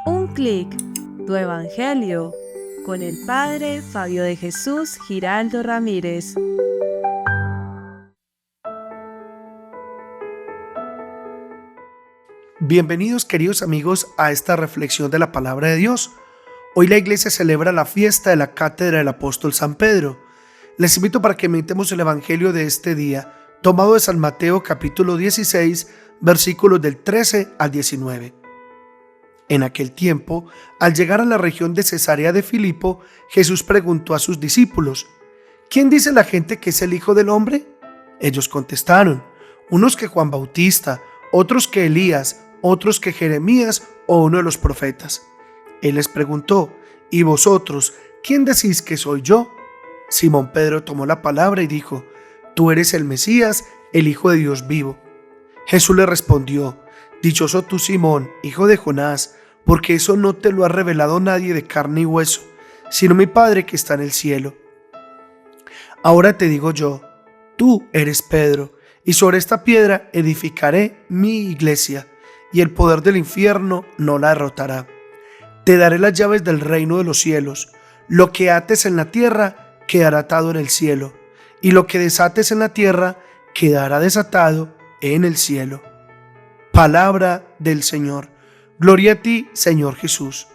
Un clic, tu evangelio, con el Padre Fabio de Jesús Giraldo Ramírez. Bienvenidos, queridos amigos, a esta reflexión de la palabra de Dios. Hoy la iglesia celebra la fiesta de la cátedra del apóstol San Pedro. Les invito para que meditemos el evangelio de este día, tomado de San Mateo capítulo 16, versículos del 13 al 19. En aquel tiempo, al llegar a la región de Cesarea de Filipo, Jesús preguntó a sus discípulos: ¿quién dice la gente que es el Hijo del Hombre? Ellos contestaron: unos que Juan Bautista, otros que Elías, otros que Jeremías o uno de los profetas. Él les preguntó: ¿y vosotros, quién decís que soy yo? Simón Pedro tomó la palabra y dijo: tú eres el Mesías, el Hijo de Dios vivo. Jesús le respondió: dichoso tú, Simón, hijo de Jonás, porque eso no te lo ha revelado nadie de carne y hueso, sino mi Padre que está en el cielo. Ahora te digo yo, tú eres Pedro, y sobre esta piedra edificaré mi iglesia, y el poder del infierno no la derrotará. Te daré las llaves del reino de los cielos. Lo que ates en la tierra quedará atado en el cielo, y lo que desates en la tierra quedará desatado en el cielo. Palabra del Señor. Gloria a ti, Señor Jesús.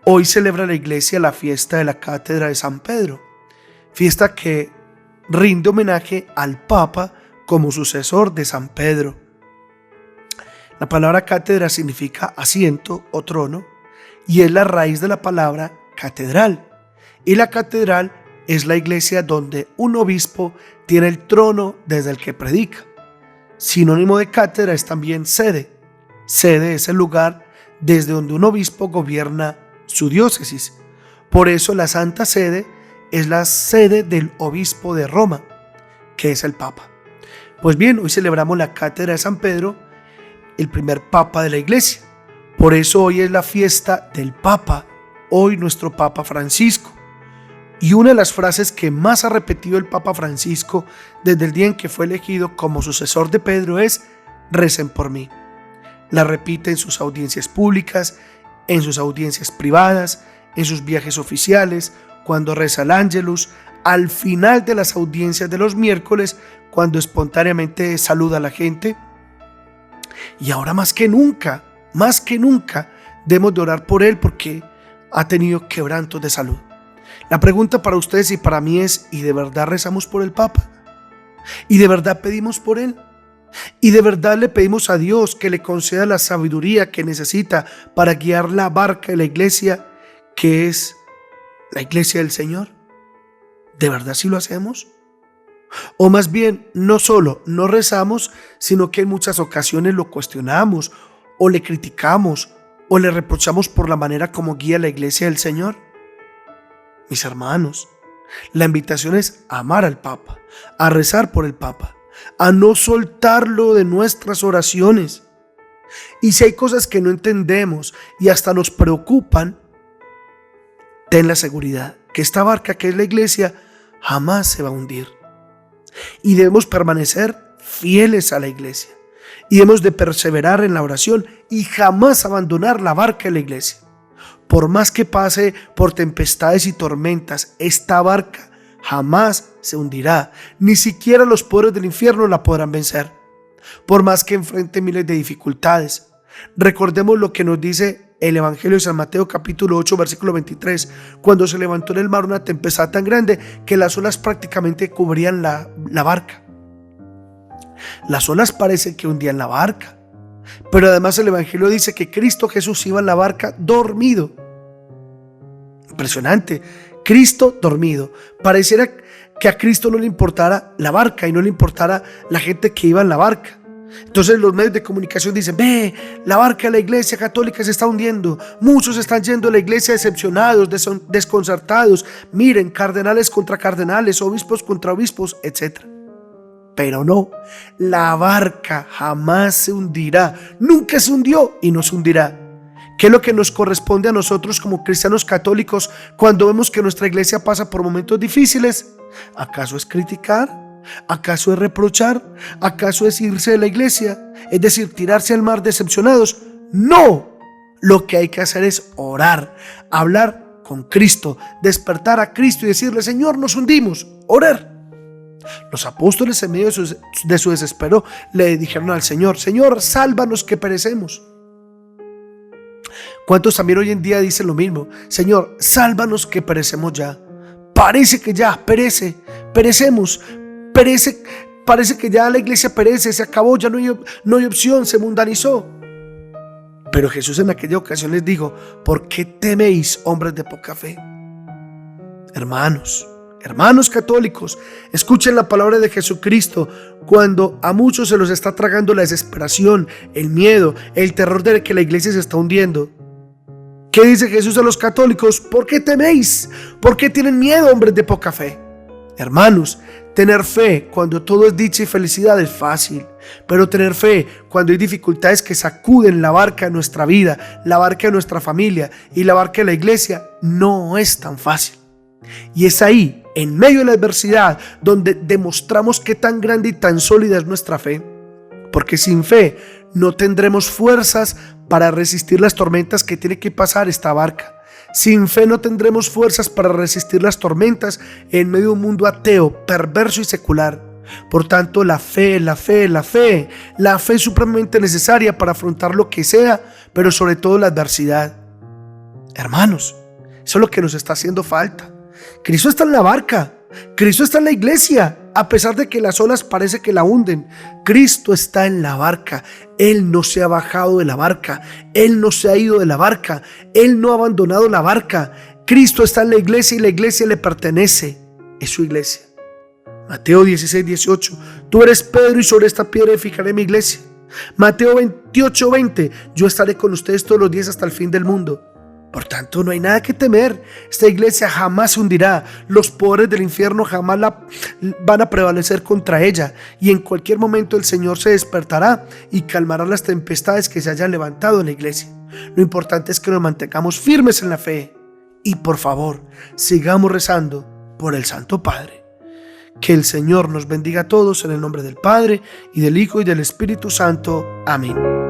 Hoy celebra la iglesia la fiesta de la cátedra de San Pedro, fiesta que rinde homenaje al Papa como sucesor de San Pedro. La palabra cátedra significa asiento o trono y es la raíz de la palabra catedral. Y la catedral es la iglesia donde un obispo tiene el trono desde el que predica. Sinónimo de cátedra es también sede. Sede es el lugar desde donde un obispo gobierna su diócesis. Por eso la Santa Sede es la sede del obispo de Roma, que es el Papa. Pues bien, hoy celebramos la cátedra de San Pedro, el primer Papa de la iglesia. Por eso hoy es la fiesta del Papa, hoy nuestro Papa Francisco. Y una de las frases que más ha repetido el Papa Francisco desde el día en que fue elegido como sucesor de Pedro es: recen por mí. La repite en sus audiencias públicas, en sus audiencias privadas, en sus viajes oficiales, cuando reza el Ángelus, al final de las audiencias de los miércoles, cuando espontáneamente saluda a la gente. Y ahora más que nunca, debemos de orar por él porque ha tenido quebrantos de salud. La pregunta para ustedes y para mí es: ¿y de verdad rezamos por el Papa? ¿Y de verdad pedimos por él? ¿Y de verdad le pedimos a Dios que le conceda la sabiduría que necesita para guiar la barca de la iglesia, que es la iglesia del Señor? ¿De verdad sí lo hacemos? O más bien, no solo no rezamos, sino que en muchas ocasiones lo cuestionamos, o le criticamos, o le reprochamos por la manera como guía la iglesia del Señor. Mis hermanos, la invitación es a amar al Papa, a rezar por el Papa, a no soltarlo de nuestras oraciones. Y si hay cosas que no entendemos y hasta nos preocupan, ten la seguridad que esta barca que es la iglesia jamás se va a hundir. Y debemos permanecer fieles a la iglesia. Y debemos de perseverar en la oración y jamás abandonar la barca de la iglesia. Por más que pase por tempestades y tormentas, esta barca jamás se hundirá. Ni siquiera los poderes del infierno la podrán vencer. Por más que enfrente miles de dificultades. Recordemos lo que nos dice el Evangelio de San Mateo capítulo 8 versículo 23, cuando se levantó en el mar una tempestad tan grande que las olas prácticamente cubrían la barca. Las olas parecen que hundían la barca, pero además el Evangelio dice que Cristo Jesús iba en la barca dormido. Impresionante, Cristo dormido. Pareciera que a Cristo no le importara la barca y no le importara la gente que iba en la barca. Entonces los medios de comunicación dicen: ve, la barca de la iglesia católica se está hundiendo, muchos están yendo a la iglesia decepcionados, desconcertados, miren, cardenales contra cardenales, obispos contra obispos, etc. Pero no, la barca jamás se hundirá, nunca se hundió y no se hundirá. ¿Qué es lo que nos corresponde a nosotros como cristianos católicos cuando vemos que nuestra iglesia pasa por momentos difíciles? ¿Acaso es criticar? ¿Acaso es reprochar? ¿Acaso es irse de la iglesia? Es decir, tirarse al mar decepcionados. ¡No! Lo que hay que hacer es orar, hablar con Cristo, despertar a Cristo y decirle: Señor, nos hundimos, orar. Los apóstoles, en medio de su desespero, le dijeron al Señor: Señor, sálvanos que perecemos. ¿Cuántos también hoy en día dicen lo mismo? Señor, sálvanos que perecemos ya. Parece que ya perecemos, parece que ya la iglesia perece, se acabó, ya no hay opción, se mundanizó. Pero Jesús en aquella ocasión les dijo: ¿por qué teméis, hombres de poca fe? Hermanos católicos, escuchen la palabra de Jesucristo cuando a muchos se los está tragando la desesperación, el miedo, el terror de que la iglesia se está hundiendo. ¿Qué dice Jesús a los católicos? ¿Por qué teméis? ¿Por qué tienen miedo, hombres de poca fe? Hermanos, tener fe cuando todo es dicha y felicidad es fácil, pero tener fe cuando hay dificultades que sacuden la barca de nuestra vida, la barca de nuestra familia y la barca de la iglesia no es tan fácil. Y es ahí, en medio de la adversidad, donde demostramos qué tan grande y tan sólida es nuestra fe, porque sin fe no tendremos fuerzas para resistir las tormentas que tiene que pasar esta barca. Sin fe no tendremos fuerzas para resistir las tormentas en medio de un mundo ateo, perverso y secular. Por tanto, la fe es supremamente necesaria para afrontar lo que sea, pero sobre todo la adversidad. Hermanos, eso es lo que nos está haciendo falta. Cristo está en la barca, Cristo está en la iglesia, a pesar de que las olas parece que la hunden. Cristo está en la barca, Él no se ha bajado de la barca, Él no se ha ido de la barca, Él no ha abandonado la barca. Cristo está en la iglesia y la iglesia le pertenece, es su iglesia. Mateo 16:18, tú eres Pedro y sobre esta piedra edificaré mi iglesia. Mateo 28:20, yo estaré con ustedes todos los días hasta el fin del mundo. Por tanto, no hay nada que temer. Esta iglesia jamás se hundirá. Los poderes del infierno jamás van a prevalecer contra ella. Y en cualquier momento el Señor se despertará y calmará las tempestades que se hayan levantado en la iglesia. Lo importante es que nos mantengamos firmes en la fe. Y por favor, sigamos rezando por el Santo Padre. Que el Señor nos bendiga a todos en el nombre del Padre, y del Hijo, y del Espíritu Santo. Amén.